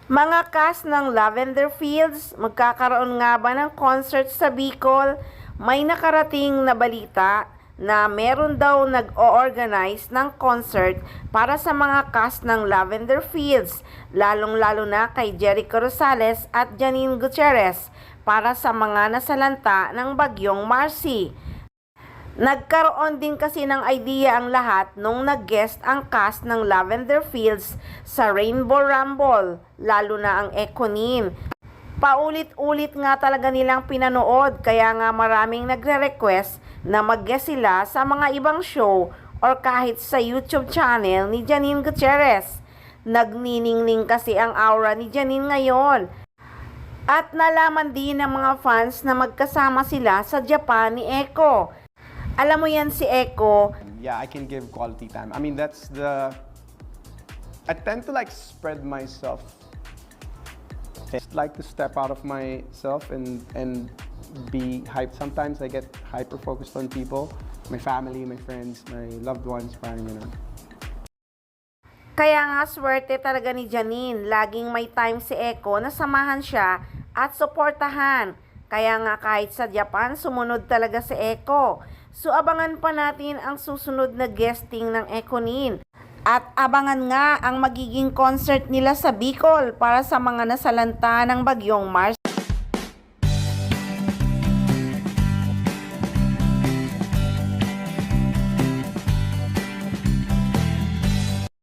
Mga cast ng Lavender Fields, magkakaroon nga ba ng concert sa Bicol? May nakarating na balita na meron daw nag-o-organize ng concert para sa mga cast ng Lavender Fields, lalong-lalo na kay Jericho Rosales at Janine Gutierrez para sa mga nasalanta ng bagyong Marcy. Nagkaroon din kasi ng idea ang lahat nung nag-guest ang cast ng Lavender Fields sa Rainbow Rumble, lalo na ang Econin. Paulit-ulit nga talaga nilang pinanood, kaya nga maraming nagre-request na mag-guest sila sa mga ibang show or kahit sa YouTube channel ni Janine Gutierrez. Nagniningning kasi ang aura ni Janine ngayon. At nalaman din ng mga fans na magkasama sila sa Japan ni Echo. Alam mo yan si Echo. Yeah, I can give quality time. I mean, I tend to like spread myself. I just like to step out of myself and be hyped. Sometimes I get hyper focused on people, my family, my friends, my loved ones, parang gano'n. Kaya nga swerte talaga ni Janine. Laging may time si Echo na samahan siya at suportahan. Kaya nga kahit sa Japan, sumunod talaga si Echo. So abangan pa natin ang susunod na guesting ng Econin. At abangan nga ang magiging concert nila sa Bicol para sa mga nasalanta ng bagyong Marcy.